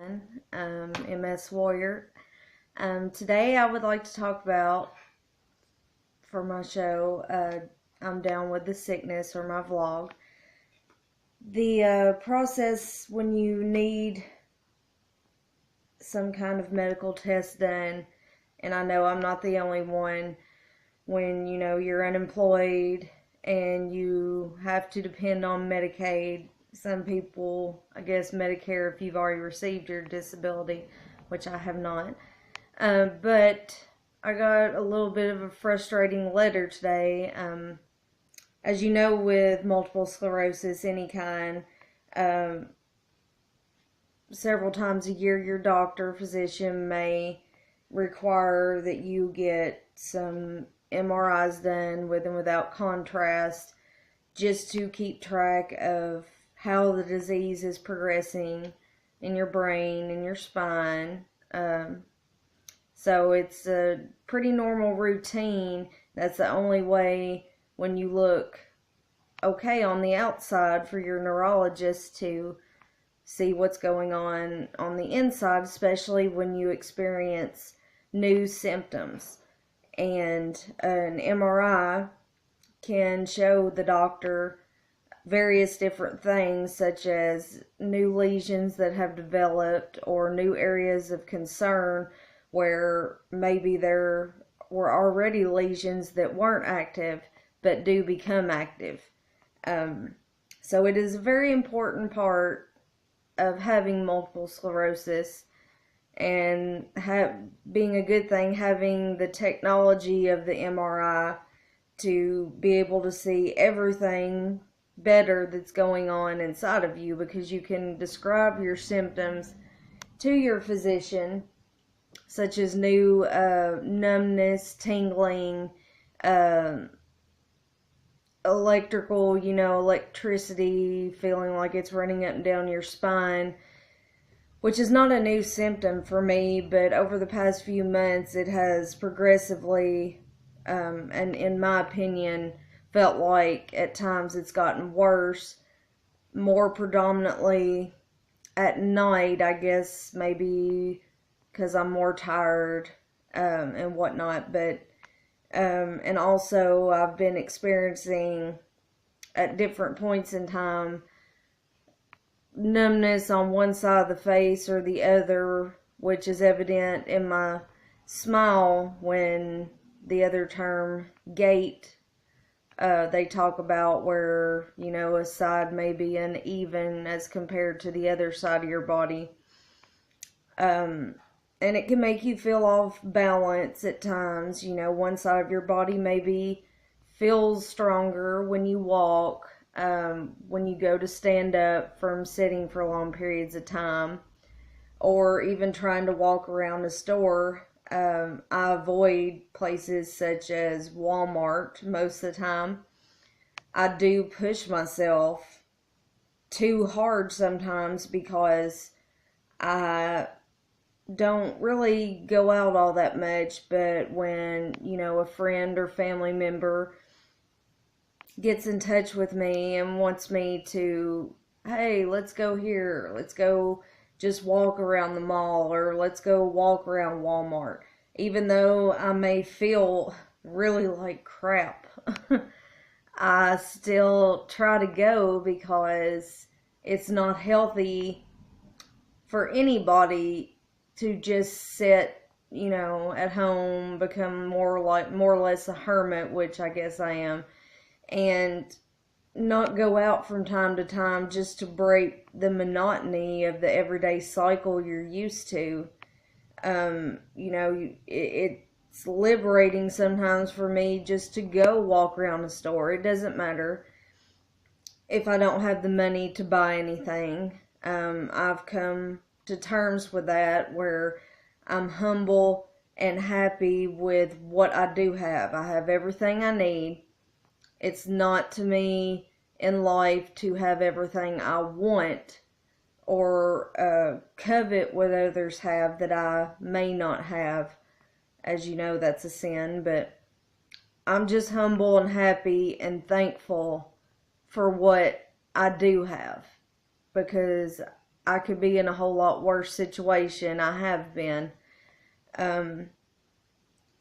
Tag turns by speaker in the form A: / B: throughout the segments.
A: again, MS Warrior. Today I would like to talk about, for my show, I'm Down with the Sickness, or my vlog, the process when you need some kind of medical test done, and I know I'm not the only one, when you're unemployed and you have to depend on Medicaid. Some people, I guess, Medicare if you've already received your disability, which I have not. But I got a little bit of a frustrating letter today. As you know, with multiple sclerosis, any kind, several times a year, your doctor, physician may require that you get some MRIs done with and without contrast, just to keep track of how the disease is progressing in your brain and your spine. So it's a pretty normal routine. That's the only way, when you look okay on the outside, for your neurologist to see what's going on the inside, especially when you experience new symptoms. And an MRI can show the doctor various different things, such as new lesions that have developed or new areas of concern where maybe there were already lesions that weren't active but do become active. So it is a very important part of having multiple sclerosis, and being a good thing, having the technology of the MRI to be able to see everything better that's going on inside of you, because you can describe your symptoms to your physician, such as new numbness, tingling, electricity, feeling like it's running up and down your spine, which is not a new symptom for me, but over the past few months it has progressively, and in my opinion, felt like at times it's gotten worse, more predominantly at night, I guess, maybe because I'm more tired and whatnot, but and also I've been experiencing at different points in time numbness on one side of the face or the other, which is evident in my smile, when the other term gait, they talk about where, a side may be uneven as compared to the other side of your body. And it can make you feel off balance at times. One side of your body maybe feels stronger when you walk, when you go to stand up from sitting for long periods of time, or even trying to walk around a store. I avoid places such as Walmart most of the time. I do push myself too hard sometimes, because I don't really go out all that much, but when, a friend or family member gets in touch with me and wants me to, hey, let's go here, let's go just walk around the mall, or let's go walk around Walmart, even though I may feel really like crap, I still try to go, because it's not healthy for anybody to just sit, at home, become more or less a hermit, which I guess I am, and not go out from time to time just to break the monotony of the everyday cycle you're used to. It's liberating sometimes for me just to go walk around the store. It doesn't matter if I don't have the money to buy anything. I've come to terms with that, where I'm humble and happy with what I do have. I have everything I need. It's not to me in life to have everything I want, or covet what others have that I may not have. As you know, that's a sin, but I'm just humble and happy and thankful for what I do have, because I could be in a whole lot worse situation. I have been.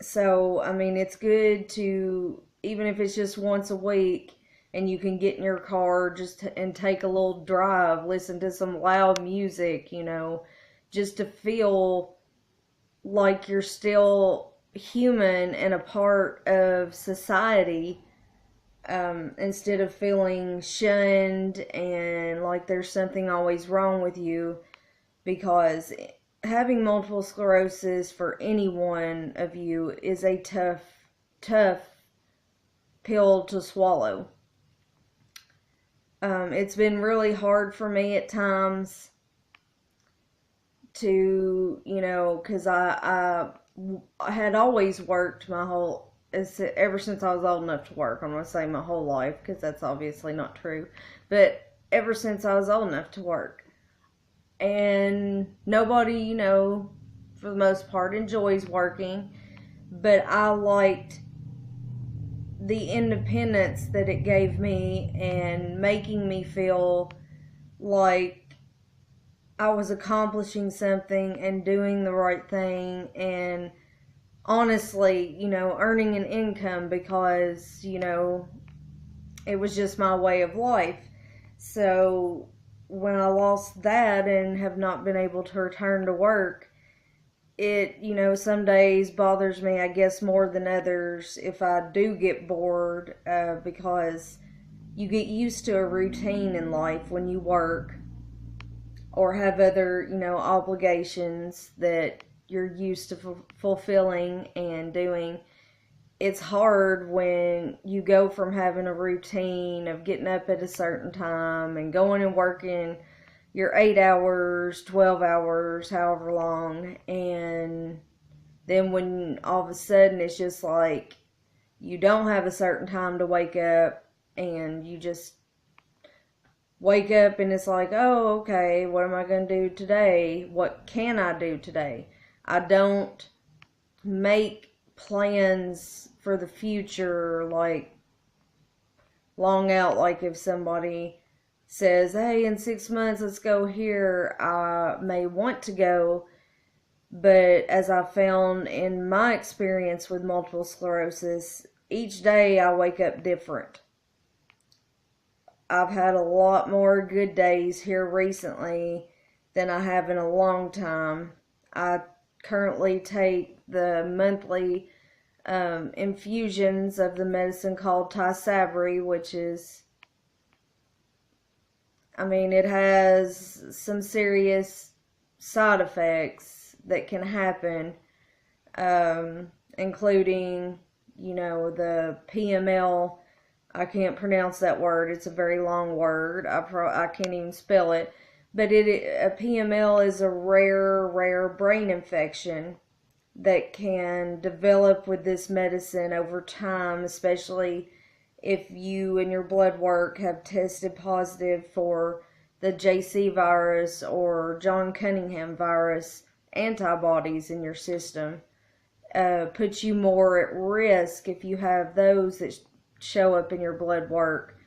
A: So, I mean, it's good to, even if it's just once a week, and you can get in your car and take a little drive, listen to some loud music, just to feel like you're still human and a part of society, instead of feeling shunned and like there's something always wrong with you, because having multiple sclerosis for any one of you is a tough pill to swallow. It's been really hard for me at times to, because I had always worked ever since I was old enough to work. I'm going to say my whole life, because that's obviously not true. But ever since I was old enough to work. And nobody, for the most part, enjoys working. But I liked the independence that it gave me, and making me feel like I was accomplishing something and doing the right thing, and honestly, earning an income, because, it was just my way of life. So when I lost that and have not been able to return to work, it, some days bothers me, I guess, more than others if I do get bored, because you get used to a routine in life when you work or have other, obligations that you're used to fulfilling and doing. It's hard when you go from having a routine of getting up at a certain time and going and working your 8 hours, 12 hours, however long, and then when all of a sudden it's just like you don't have a certain time to wake up, and you just wake up and it's like, oh, okay, what am I going to do today? What can I do today? I don't make plans for the future, like long out, like if somebody says, hey, in 6 months, let's go here, I may want to go, but as I found in my experience with multiple sclerosis, each day I wake up different. I've had a lot more good days here recently than I have in a long time. I currently take the monthly infusions of the medicine called Tysabri, which is, it has some serious side effects that can happen, including, the PML. I can't pronounce that word. It's a very long word. I can't even spell it. But a PML is a rare brain infection that can develop with this medicine over time, especially if you and your blood work have tested positive for the JC virus or John Cunningham virus antibodies in your system. Puts you more at risk if you have those that show up in your blood work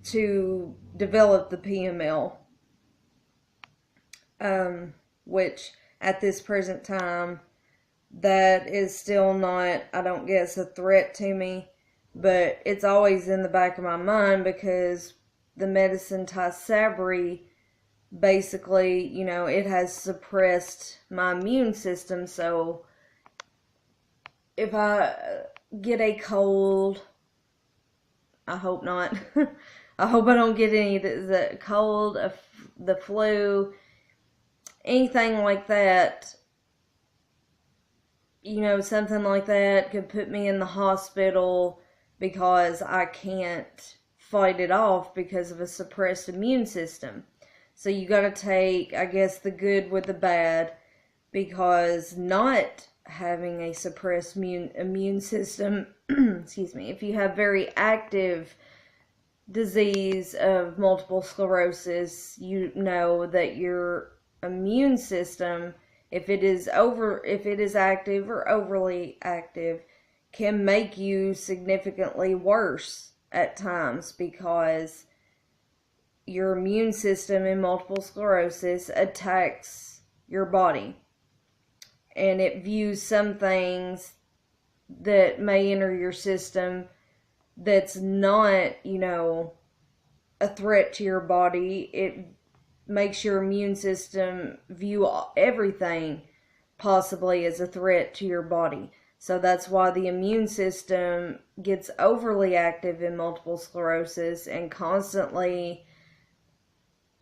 A: to develop the PML, which at this present time, that is still not, I don't guess, a threat to me, but it's always in the back of my mind, because the medicine Tysabri, basically, it has suppressed my immune system. So if I get a cold, I hope not, I hope I don't get any of the cold, the flu, anything like that, something like that could put me in the hospital because I can't fight it off because of a suppressed immune system. So you got to take, I guess, the good with the bad, because not having a suppressed immune system, excuse me, if you have very active disease of multiple sclerosis, you know that your immune system, if it is active or overly active, can make you significantly worse at times, because your immune system in multiple sclerosis attacks your body. And it views some things that may enter your system that's not, a threat to your body. It makes your immune system view everything possibly as a threat to your body. So that's why the immune system gets overly active in multiple sclerosis and constantly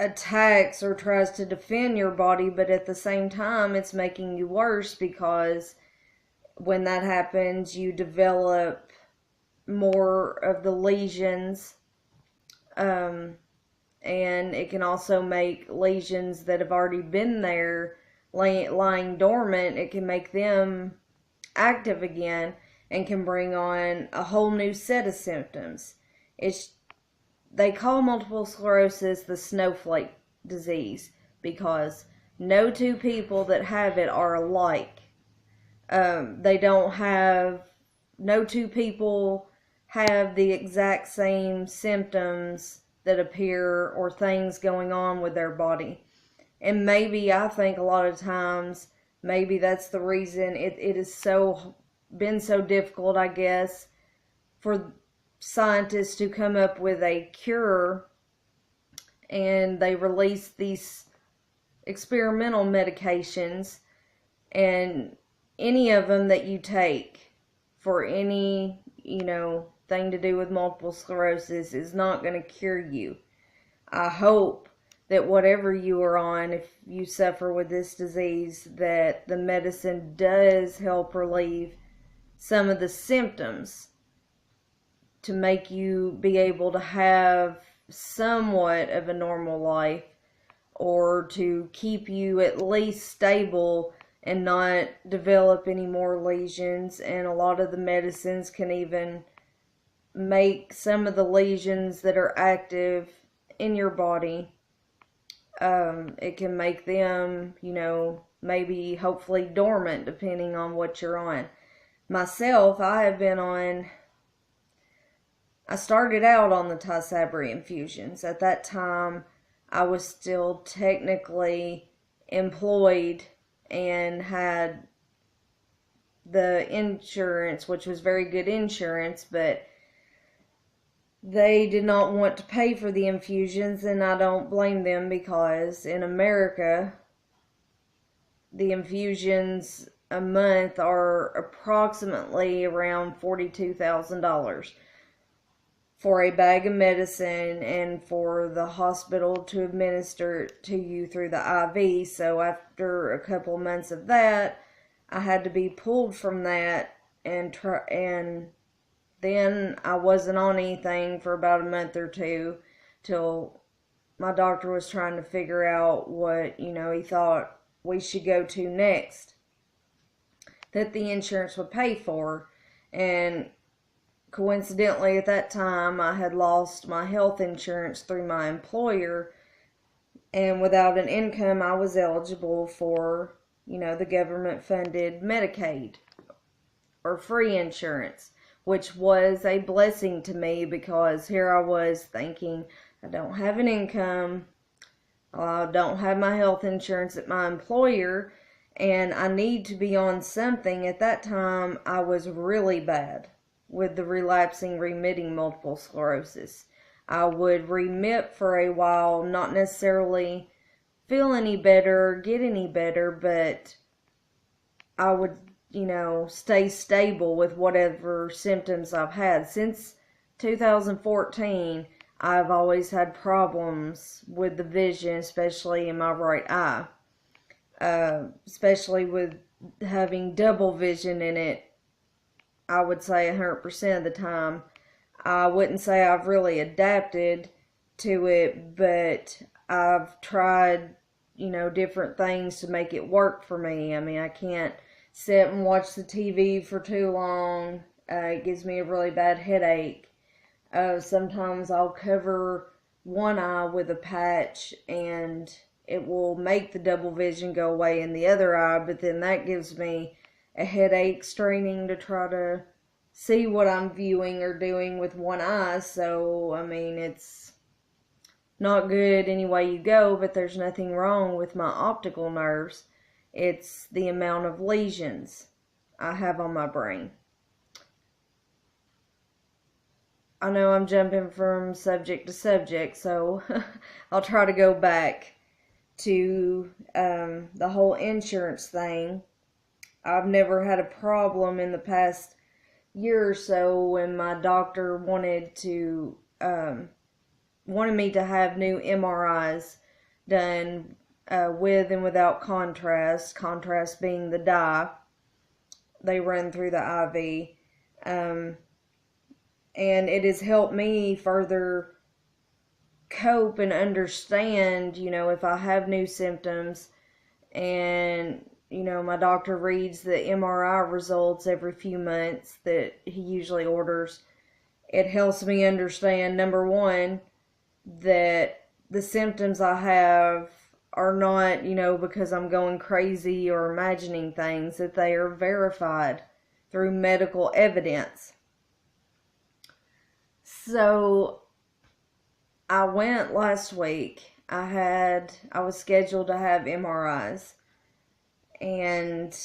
A: attacks or tries to defend your body, but at the same time it's making you worse, because when that happens you develop more of the lesions, and it can also make lesions that have already been there lying dormant, it can make them active again and can bring on a whole new set of symptoms. They call multiple sclerosis the snowflake disease because no two people that have it are alike. No two people have the exact same symptoms that appear or things going on with their body. And maybe, I think a lot of times, maybe that's the reason it has been so difficult, I guess, for scientists to come up with a cure, and they release these experimental medications, and any of them that you take for any, thing to do with multiple sclerosis is not going to cure you. I hope that whatever you are on, if you suffer with this disease, that the medicine does help relieve some of the symptoms to make you be able to have somewhat of a normal life, or to keep you at least stable and not develop any more lesions. And a lot of the medicines can even make some of the lesions that are active in your body, it can make them, maybe hopefully dormant, depending on what you're on. Myself, I started out on the Tysabri infusions. At that time, I was still technically employed and had the insurance, which was very good insurance, but they did not want to pay for the infusions, and I don't blame them, because in America, the infusions a month are approximately around $42,000 for a bag of medicine and for the hospital to administer it to you through the IV. So after a couple months of that, I had to be pulled from that, and then I wasn't on anything for about a month or two, till my doctor was trying to figure out what, he thought we should go to next, that the insurance would pay for. And coincidentally, at that time, I had lost my health insurance through my employer, and without an income, I was eligible for, the government-funded Medicaid, or free insurance, which was a blessing to me, because here I was thinking, I don't have an income, I don't have my health insurance at my employer, and I need to be on something. At that time, I was really bad with the relapsing, remitting multiple sclerosis. I would remit for a while, not necessarily feel any better, get any better, but I would, stay stable with whatever symptoms I've had. Since 2014, I've always had problems with the vision, especially in my right eye. Especially with having double vision in it, I would say 100% of the time. I wouldn't say I've really adapted to it, but I've tried, different things to make it work for me. I mean, I can't sit and watch the TV for too long. It gives me a really bad headache. Sometimes I'll cover one eye with a patch, and it will make the double vision go away in the other eye, but then that gives me a headache straining to try to see what I'm viewing or doing with one eye. So, I mean, it's not good any way you go, but there's nothing wrong with my optical nerves. It's the amount of lesions I have on my brain. I know I'm jumping from subject to subject, so I'll try to go back to the whole insurance thing. I've never had a problem in the past year or so when my doctor wanted me to have new MRIs done with and without contrast. Contrast being the dye they run through the IV. And it has helped me further cope and understand, if I have new symptoms and, my doctor reads the MRI results every few months that he usually orders. It helps me understand, number one, that the symptoms I have are not, because I'm going crazy or imagining things, that they are verified through medical evidence. So I went last week. I was scheduled to have MRIs, and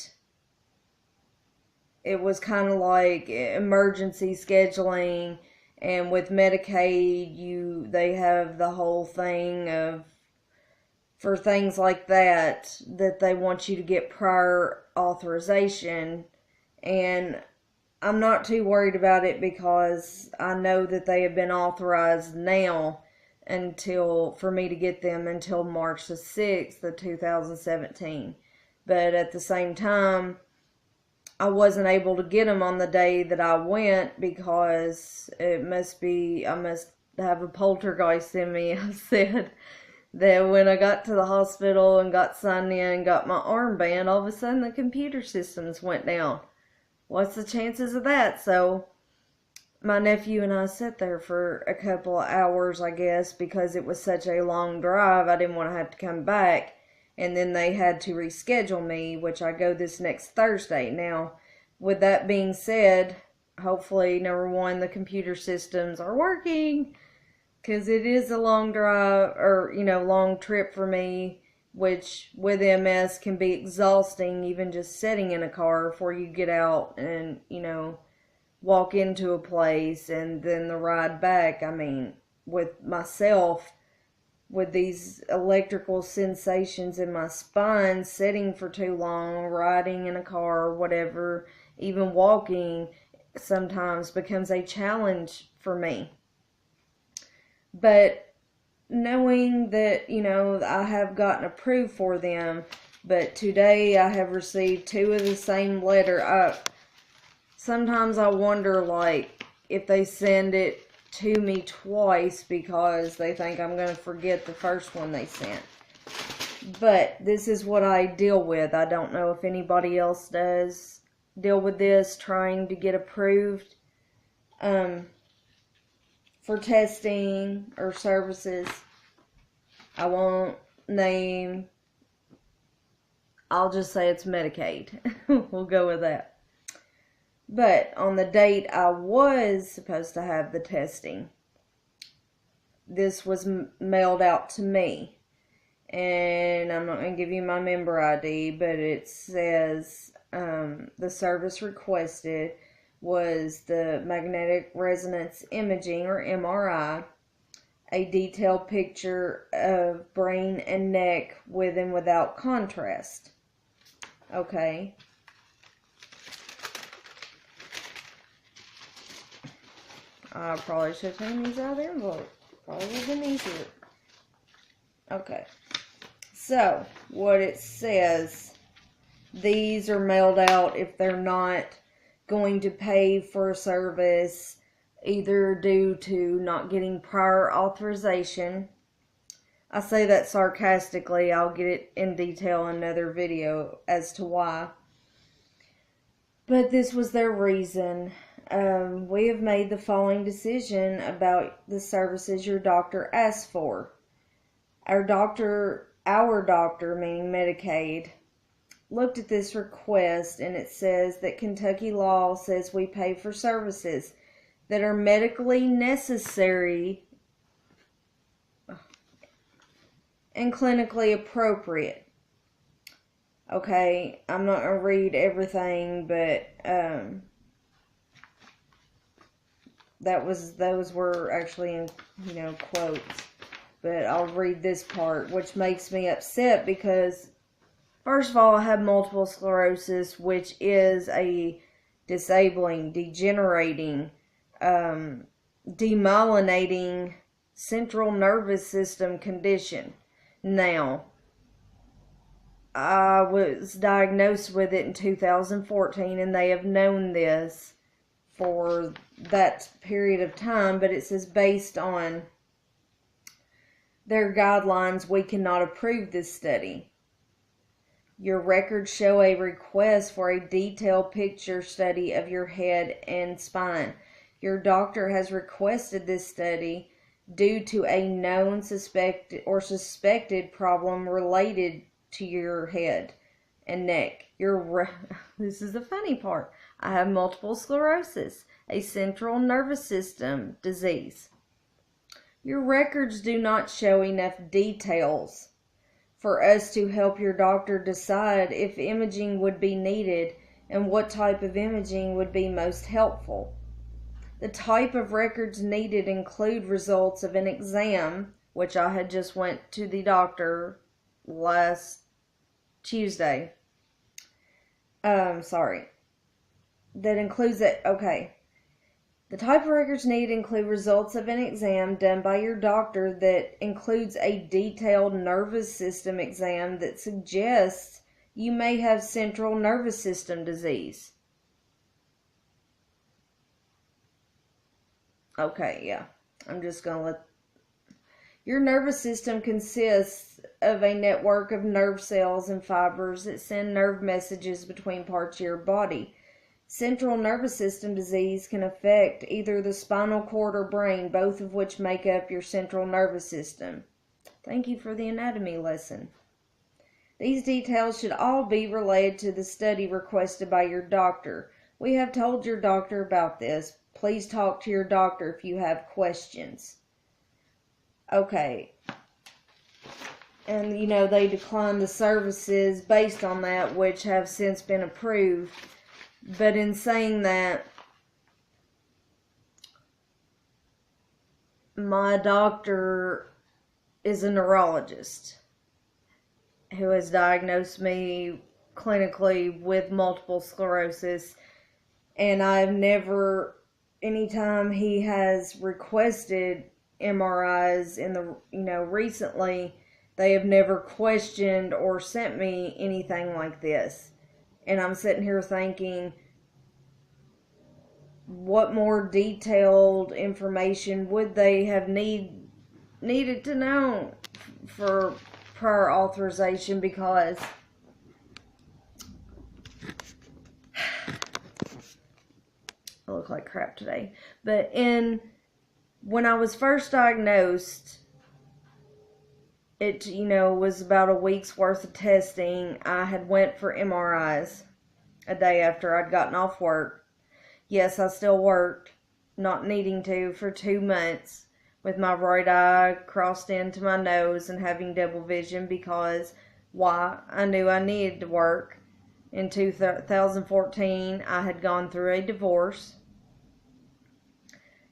A: it was kind of like emergency scheduling. And with Medicaid, they have the whole thing of, for things like that they want you to get prior authorization. And I'm not too worried about it because I know that they have been authorized now for me to get them until March the 6th of 2017. But at the same time, I wasn't able to get them on the day that I went because I must have a poltergeist in me. I said that when I got to the hospital and got signed in and got my armband, all of a sudden the computer systems went down. What's the chances of that? So my nephew and I sat there for a couple of hours, I guess, because it was such a long drive. I didn't want to have to come back. And then they had to reschedule me, which I go this next Thursday. Now, with that being said, hopefully, number one, the computer systems are working, because it is a long drive, or, long trip for me, which with MS can be exhausting, even just sitting in a car before you get out and, walk into a place, and then the ride back. I mean, with myself, with these electrical sensations in my spine, sitting for too long, riding in a car or whatever, even walking sometimes becomes a challenge for me. But knowing that, I have gotten approved for them, but today I have received 2 of the same letter. Sometimes I wonder, if they send it to me twice because they think I'm going to forget the first one they sent. But this is what I deal with. I don't know if anybody else does deal with this, trying to get approved for testing or services. I won't name. I'll just say it's Medicaid. We'll go with that. But on the date I was supposed to have the testing, this was mailed out to me. And I'm not going to give you my member ID, but it says the service requested was the magnetic resonance imaging, or MRI, a detailed picture of brain and neck with and without contrast. Okay. I probably should have taken these out of the envelope. Probably would have been easier. Okay. So, what it says, these are mailed out if they're not going to pay for a service, either due to not getting prior authorization. I say that sarcastically. I'll get it in detail in another video as to why. But this was their reason. We have made the following decision about the services your doctor asked for. Our doctor, meaning Medicaid, looked at this request, and it says that Kentucky law says we pay for services that are medically necessary. and clinically appropriate. Okay, I'm not going to read everything, but those were actually in, quotes. But I'll read this part, which makes me upset because, first of all, I have multiple sclerosis, which is a disabling, degenerating, demyelinating central nervous system condition. Now, I was diagnosed with it in 2014, and they have known this for that period of time, but it says based on their guidelines, we cannot approve this study. Your records show a request for a detailed picture study of your head and spine. Your doctor has requested this study due to a known suspected problem related to your head and neck. This is the funny part. I have multiple sclerosis, a central nervous system disease. Your records do not show enough details for us to help your doctor decide if imaging would be needed and what type of imaging would be most helpful. The type of records needed include results of an exam, which I had just went to the doctor last Tuesday. That includes it. Okay. The type of records needed include results of an exam done by your doctor that includes a detailed nervous system exam that suggests you may have central nervous system disease. Okay, yeah. I'm just going to let... Your nervous system consists of a network of nerve cells and fibers that send nerve messages between parts of your body. Central nervous system disease can affect either the spinal cord or brain, both of which make up your central nervous system. Thank you for the anatomy lesson. These details should all be related to the study requested by your doctor. We have told your doctor about this. Please talk to your doctor if you have questions. Okay. And, they declined the services based on that, which have since been approved. But in saying that, my doctor is a neurologist who has diagnosed me clinically with multiple sclerosis, and I've never, anytime he has requested MRIs recently, they have never questioned or sent me anything like this. And I'm sitting here thinking, what more detailed information would they have needed to know for prior authorization? Because I look like crap today. But when I was first diagnosed, it, was about a week's worth of testing. I had went for MRIs a day after I'd gotten off work. Yes, I still worked, not needing to, for 2 months with my right eye crossed into my nose and having double vision because I knew I needed to work. In 2014, I had gone through a divorce.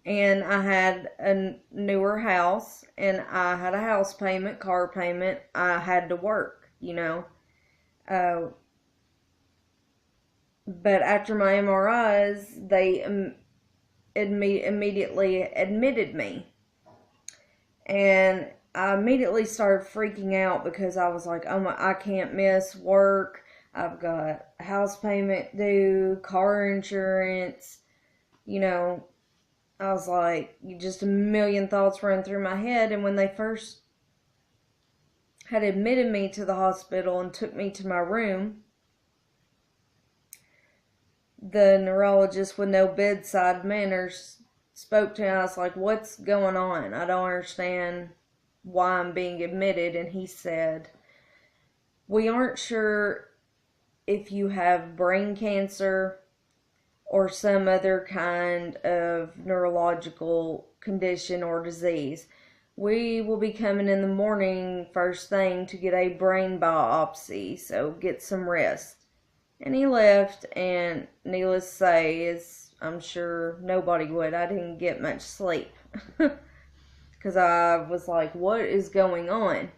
A: And I had a newer house, and I had a house payment, car payment. I had to work, But after my MRIs, they immediately admitted me. And I immediately started freaking out because I was like, oh my, I can't miss work. I've got a house payment due, car insurance, I was like, just a million thoughts ran through my head. And when they first had admitted me to the hospital and took me to my room, the neurologist with no bedside manners spoke to me. I was like, what's going on? I don't understand why I'm being admitted. And he said, we aren't sure if you have brain cancer or some other kind of neurological condition or disease. we will be coming in the morning first thing to get a brain biopsy, so get some rest. And he left, and needless to say, as I'm sure nobody would, I didn't get much sleep. Because I was like, what is going on?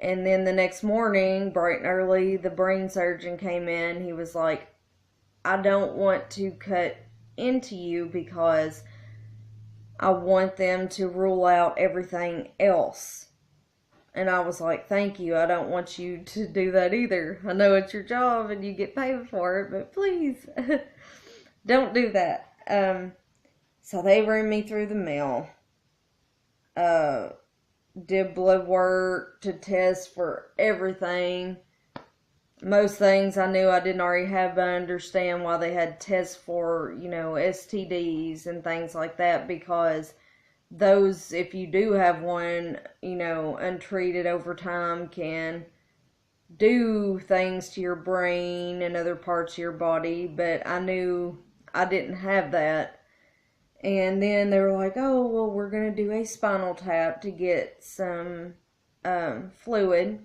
A: And then the next morning, bright and early, the brain surgeon came in. He was like, I don't want to cut into you because I want them to rule out everything else. And I was like, thank you. I don't want you to do that either. I know it's your job and you get paid for it, but please don't do that. So they ran me through the mill. Did blood work to test for everything. Most things I knew I didn't already have, but I understand why they had tests for, STDs and things like that, because those, if you do have one, untreated over time, can do things to your brain and other parts of your body. But I knew I didn't have that. And then they were like, oh, well, we're going to do a spinal tap to get some fluid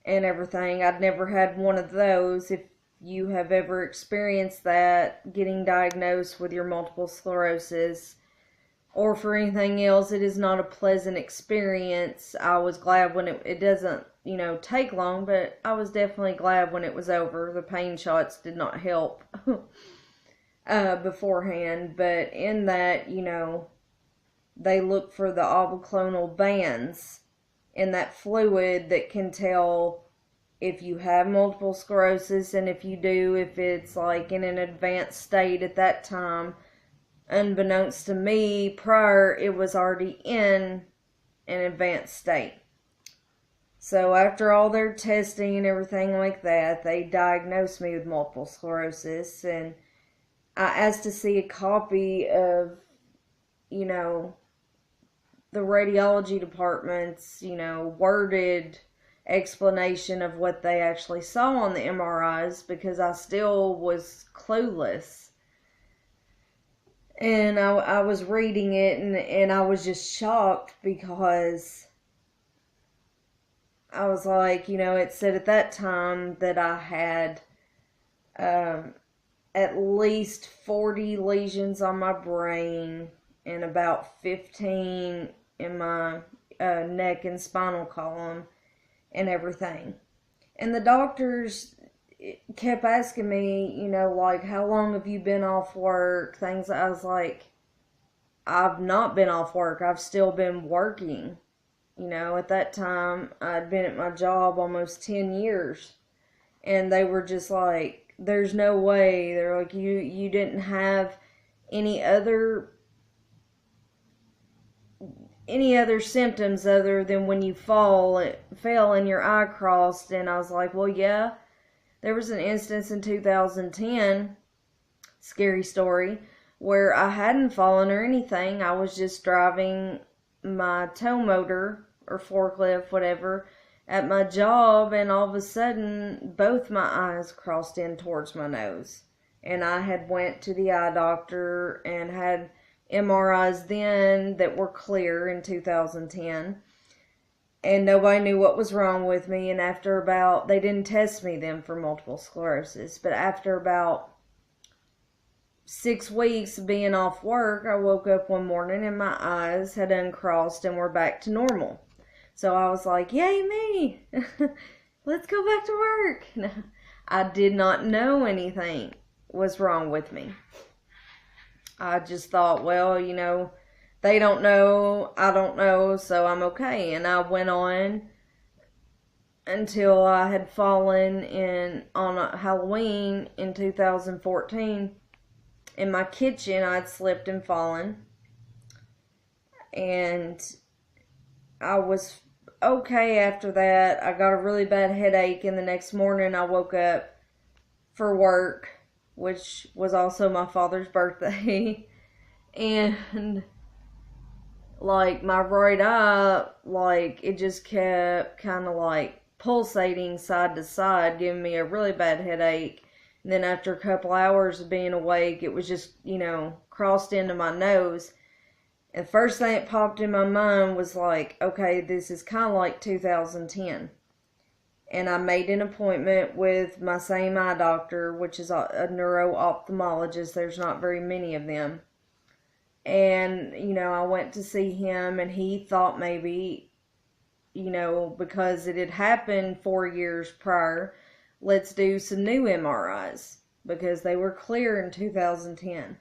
A: and everything. I'd never had one of those. If you have ever experienced that, getting diagnosed with your multiple sclerosis or for anything else, it is not a pleasant experience. I was glad when it doesn't, take long, but I was definitely glad when it was over. The pain shots did not help beforehand, but in that, they look for the obliclonal bands in that fluid that can tell if you have multiple sclerosis, and if you do, if it's like in an advanced state at that time. Unbeknownst to me, prior, it was already in an advanced state. So after all their testing and everything like that, they diagnosed me with multiple sclerosis, and I asked to see a copy of, the radiology department's, worded explanation of what they actually saw on the MRIs, because I still was clueless. And I was reading it, and I was just shocked, because I was like, it said at that time that I had at least 40 lesions on my brain and about 15 in my neck and spinal column and everything. And the doctors kept asking me, like, how long have you been off work? Things. I was like, I've not been off work. I've still been working. At that time, I'd been at my job almost 10 years. And they were just like, there's no way. They're like, you didn't have any other symptoms other than when you fell and your eye crossed. And I was like, well, yeah, there was an instance in 2010, scary story, where I hadn't fallen or anything. I was just driving my tow motor or forklift, whatever, at my job, and all of a sudden both my eyes crossed in towards my nose. And I had went to the eye doctor and had MRIs then that were clear in 2010, and nobody knew what was wrong with me. And they didn't test me then for multiple sclerosis, but after about 6 weeks of being off work, I woke up one morning and my eyes had uncrossed and were back to normal. So I was like, yay me, let's go back to work. I did not know anything was wrong with me. I just thought, well, they don't know, I don't know, so I'm okay. And I went on until I had fallen on Halloween in 2014. In my kitchen, I'd slipped and fallen. And I was okay after that. I got a really bad headache, and the next morning I woke up for work, which was also my father's birthday. And like my right eye, like it just kept kind of like pulsating side to side, giving me a really bad headache. And then after a couple hours of being awake, it was just, crossed into my nose. And the first thing that popped in my mind was like, okay, this is kind of like 2010. And I made an appointment with my same eye doctor, which is a neuro-ophthalmologist. There's not very many of them. And, I went to see him, and he thought maybe, because it had happened 4 years prior, let's do some new MRIs, because they were clear in 2010.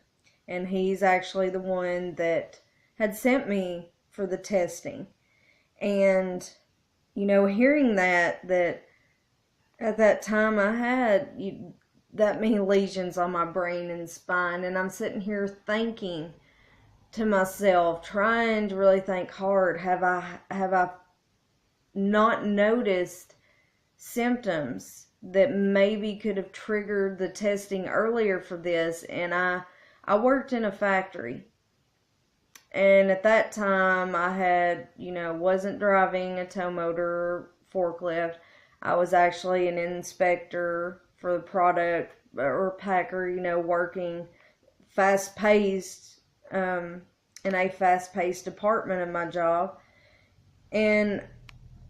A: And he's actually the one that had sent me for the testing. And, hearing that at that time I had that many lesions on my brain and spine, and I'm sitting here thinking to myself, trying to really think hard, have I not noticed symptoms that maybe could have triggered the testing earlier for this? And I worked in a factory, and at that time I had, wasn't driving a tow motor forklift. I was actually an inspector for the product or packer, working fast-paced, in a fast-paced department of my job. And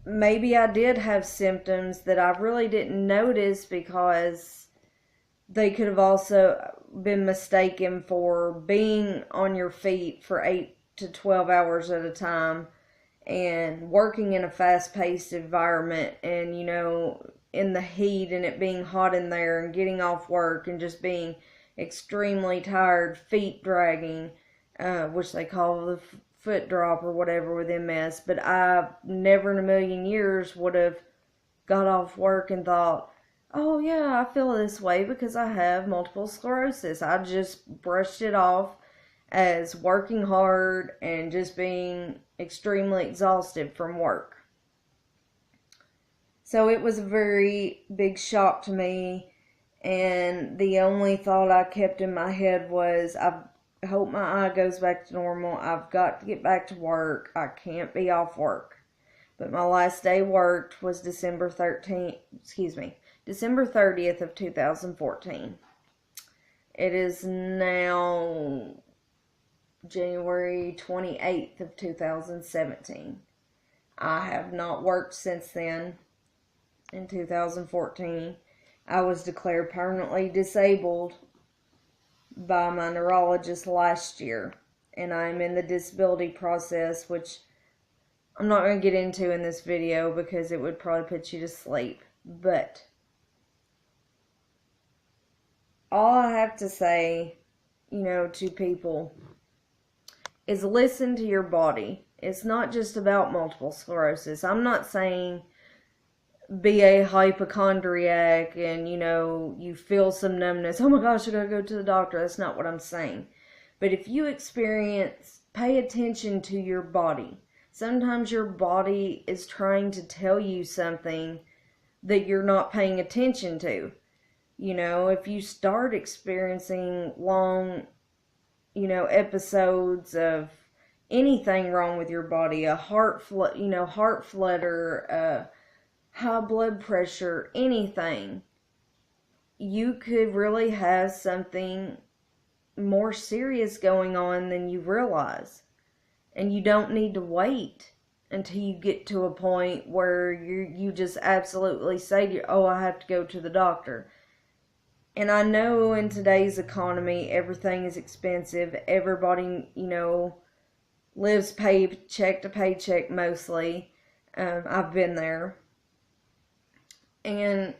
A: maybe I did have symptoms that I really didn't notice, because they could have also been mistaken for being on your feet for 8 to 12 hours at a time and working in a fast-paced environment, and in the heat and it being hot in there, and getting off work and just being extremely tired, feet dragging, which they call the foot drop or whatever with MS. But I never in a million years would have got off work and thought, oh yeah, I feel this way because I have multiple sclerosis. I just brushed it off as working hard and just being extremely exhausted from work. So it was a very big shock to me, and the only thought I kept in my head was, I hope my eye goes back to normal. I've got to get back to work. I can't be off work. But my last day worked was December 30th of 2014. It is now January 28th of 2017. I have not worked since then. In 2014, I was declared permanently disabled by my neurologist last year, and I'm in the disability process, which I'm not going to get into in this video because it would probably put you to sleep. But all I have to say, to people is listen to your body. It's not just about multiple sclerosis. I'm not saying be a hypochondriac and, you feel some numbness. Oh my gosh, I gotta go to the doctor. That's not what I'm saying. But if you pay attention to your body. Sometimes your body is trying to tell you something that you're not paying attention to. If you start experiencing long, episodes of anything wrong with your body, a heart flutter, high blood pressure, anything, you could really have something more serious going on than you realize. And you don't need to wait until you get to a point where you just absolutely say, oh, I have to go to the doctor. And I know in today's economy, everything is expensive. Everybody, lives paycheck to paycheck mostly. I've been there. And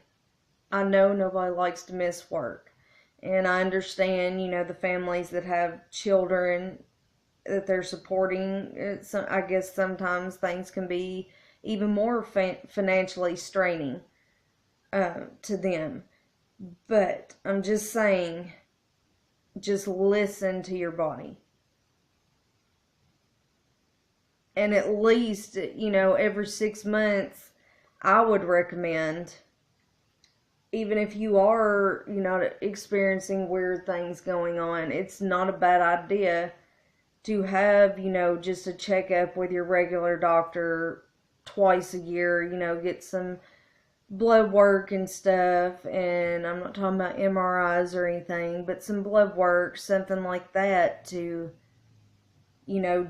A: I know nobody likes to miss work. And I understand, the families that have children that they're supporting. I guess sometimes things can be even more financially straining to them. But I'm just saying, just listen to your body. And at least, every 6 months, I would recommend, even if you are, experiencing weird things going on, it's not a bad idea to have, just a checkup with your regular doctor twice a year, get some blood work and stuff. And I'm not talking about MRIs or anything, but some blood work, something like that, to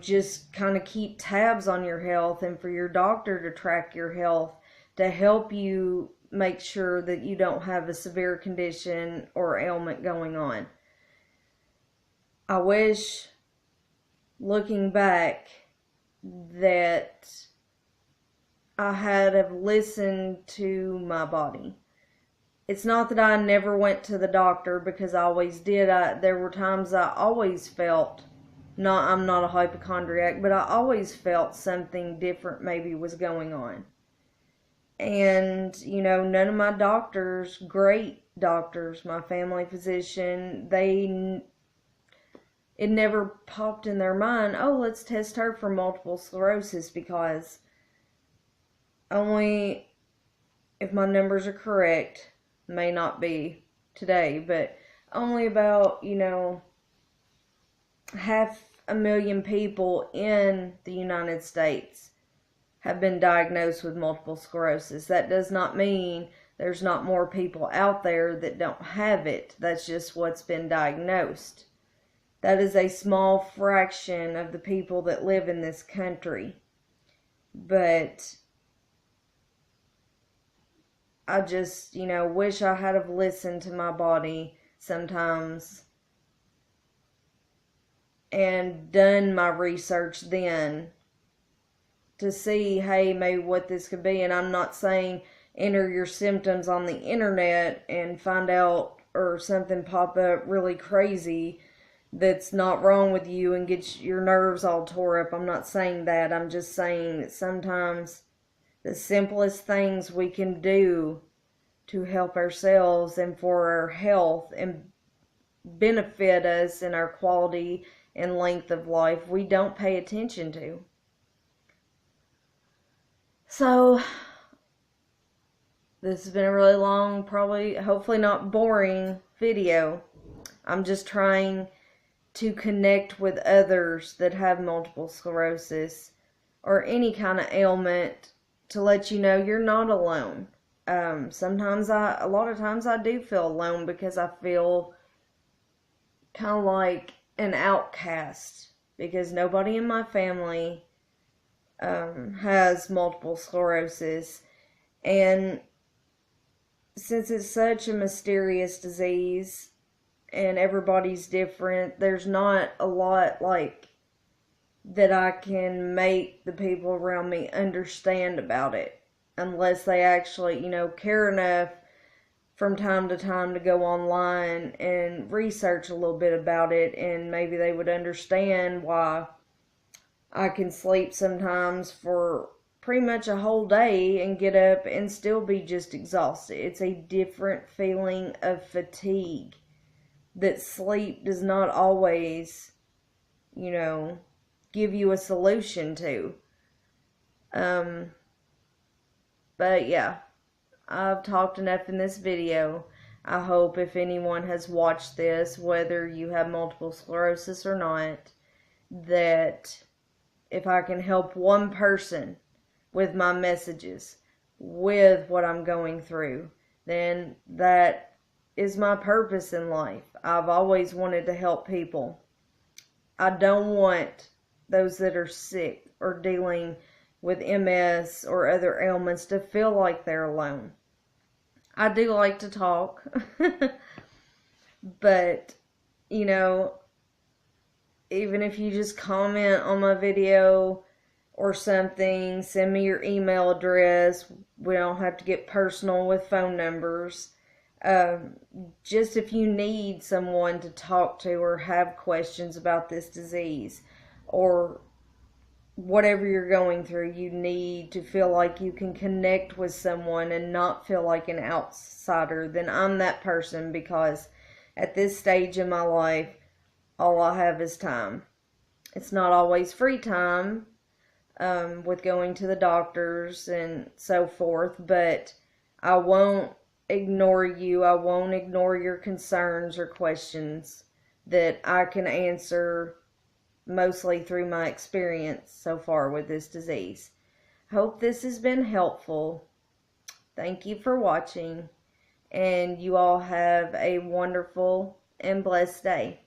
A: just kind of keep tabs on your health, and for your doctor to track your health to help you make sure that you don't have a severe condition or ailment going on. I wish, looking back, that I had have listened to my body. It's not that I never went to the doctor, because I always did. There were times I always felt, I'm not a hypochondriac, but I always felt something different maybe was going on. And, none of my doctors, great doctors, my family physician, it never popped in their mind, oh, let's test her for multiple sclerosis, because only, if my numbers are correct, may not be today, but only about, 500,000 people in the United States have been diagnosed with multiple sclerosis. That does not mean there's not more people out there that don't have it. That's just what's been diagnosed. That is a small fraction of the people that live in this country. But I just, wish I had have listened to my body sometimes and done my research then to see, hey, maybe what this could be. And I'm not saying enter your symptoms on the internet and find out, or something pop up really crazy that's not wrong with you and get your nerves all tore up. I'm not saying that. I'm just saying that sometimes the simplest things we can do to help ourselves and for our health and benefit us in our quality and length of life, we don't pay attention to. So, this has been a really long, hopefully not boring video. I'm just trying to connect with others that have multiple sclerosis or any kind of ailment, to let you know you're not alone. A lot of times I do feel alone, because I feel kind of like an outcast, because nobody in my family has multiple sclerosis. And since it's such a mysterious disease and everybody's different, there's not a lot that I can make the people around me understand about it, unless they actually, care enough from time to time to go online and research a little bit about it, and maybe they would understand why I can sleep sometimes for pretty much a whole day and get up and still be just exhausted. It's a different feeling of fatigue that sleep does not always, give you a solution to. But yeah, I've talked enough in this video. I hope if anyone has watched this, whether you have multiple sclerosis or not, that if I can help one person with my messages, with what I'm going through, then that is my purpose in life. I've always wanted to help people. I don't want those that are sick or dealing with MS or other ailments to feel like they're alone. I do like to talk, but, even if you just comment on my video or something, send me your email address. We don't have to get personal with phone numbers. Just if you need someone to talk to or have questions about this disease, or whatever you're going through, you need to feel like you can connect with someone and not feel like an outsider, then I'm that person, because at this stage in my life, all I have is time. It's not always free time, with going to the doctors and so forth, but I won't ignore you. I won't ignore your concerns or questions that I can answer mostly through my experience so far with this disease. Hope this has been helpful. Thank you for watching, and you all have a wonderful and blessed day.